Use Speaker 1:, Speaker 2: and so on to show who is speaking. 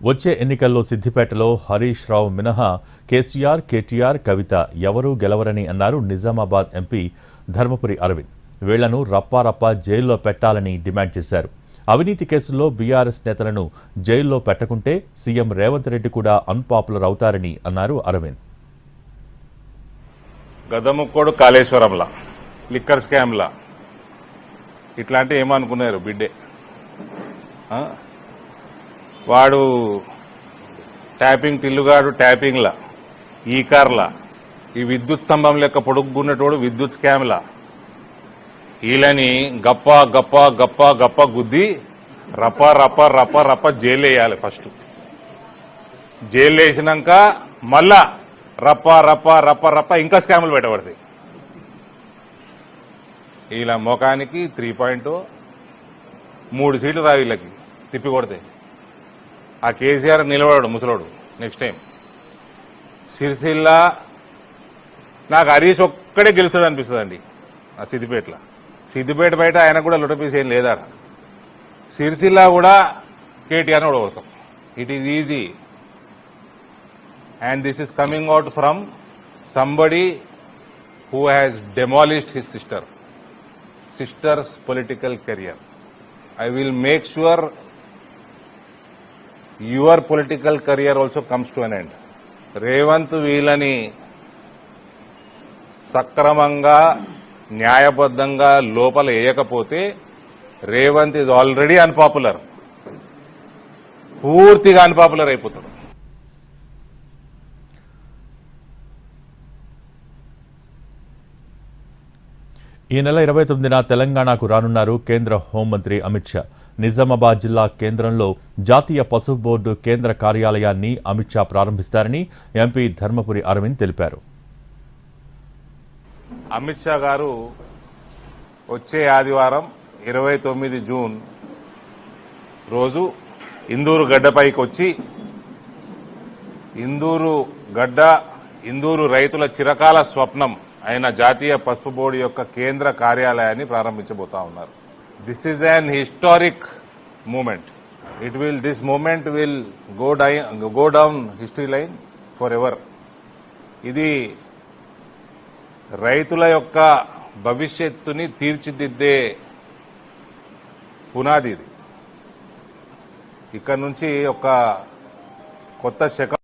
Speaker 1: వచ్చే ఎన్నికల్లో సిద్దిపేటలో హరీష్ రావు మినహా కేసీఆర్, కేటీఆర్, కవిత ఎవరూ గెలవరని అన్నారు నిజామాబాద్ ఎంపీ ధర్మపురి అరవింద్. వీళ్లను రప్పారప్పా జైల్లో పెట్టాలని డిమాండ్ చేశారు. అవినీతి కేసుల్లో బీఆర్ఎస్ నేతలను జైల్లో పెట్టకుంటే సీఎం రేవంత్ రెడ్డి కూడా అన్పాపులర్ అవుతారని అన్నారు అరవింద్.
Speaker 2: గదముక్కోడు కాళేశ్వరంలా, లిక్కర్ స్కామ్లా ఇట్లాంటి ఏమనుకున్నారు బిడ్డే. వాడు ట్యాపింగ్ టిల్లుగాడు ట్యాపింగ్లా, ఈ కార్లా, ఈ విద్యుత్ స్తంభం లెక్క పొడుగున్నటోడు విద్యుత్ స్కామ్లా వీళ్ళని గప్ప గప్ప గప్ప గప్ప గుద్ది రప్ప రప్ప రప్ప రప్ప జైలు వేయాలి. ఫస్ట్ జైలు వేసినాక మళ్ళా రప్ప రప్ప రప్ప రప్ప ఇంకా స్కాములు పెట్టబడతాయి. వీళ్ళ ముఖానికి 3.0 3 సీట్లు రా వీళ్ళకి తిప్పి కొడతాయి. ఆ కేసీఆర్ నిలబడాడు ముసలోడు నెక్స్ట్ టైం. సిరిసిల్ల నాకు హరీష్ ఒక్కడే గెలుస్తాడు అనిపిస్తుందండి. ఆ సిద్దిపేట బయట ఆయన కూడా లొటపీస్ ఏం లేదా. సిరిసిల్ల కూడా కేటీఆర్ని ఓడగొడతాం. It is easy and this is coming out from somebody who has demolished his sister's political career. I will make sure your political career also comes to an end. Revanth వీళ్ళని సక్రమంగా న్యాయబద్ధంగా లోపల వేయకపోతే రేవంత్ ఈజ్ ఆల్రెడీ అన్పాపులర్, పూర్తిగా unpopular అయిపోతాడు.
Speaker 1: ఈ నెల 29న తెలంగాణకు రానున్నారు కేంద్ర హోంమంత్రి అమిత్ షా. నిజామాబాద్ జిల్లా కేంద్రంలో జాతీయ పసుపు బోర్డు కేంద్ర కార్యాలయాన్ని అమిత్ షా ప్రారంభిస్తారని ఎంపీ ధర్మపురి అరవింద్ తెలిపారు.
Speaker 2: అమిత్ షా గారు వచ్చే ఆదివారం 29 జూన్ రోజు ఇందూరు గడ్డపైకి వచ్చి ఇందూరు రైతుల చిరకాల స్వప్నం అయిన జాతీయ పసుపు బోర్డు యొక్క కేంద్ర కార్యాలయాన్ని ప్రారంభించబోతా ఉన్నారు. This is an historic moment. This moment will go down history line forever. ఇది రైతుల యొక్క భవిష్యత్తుని తీర్చిదిద్దే పునాది. ఇది ఇక్కడ నుంచి ఒక కొత్త శకం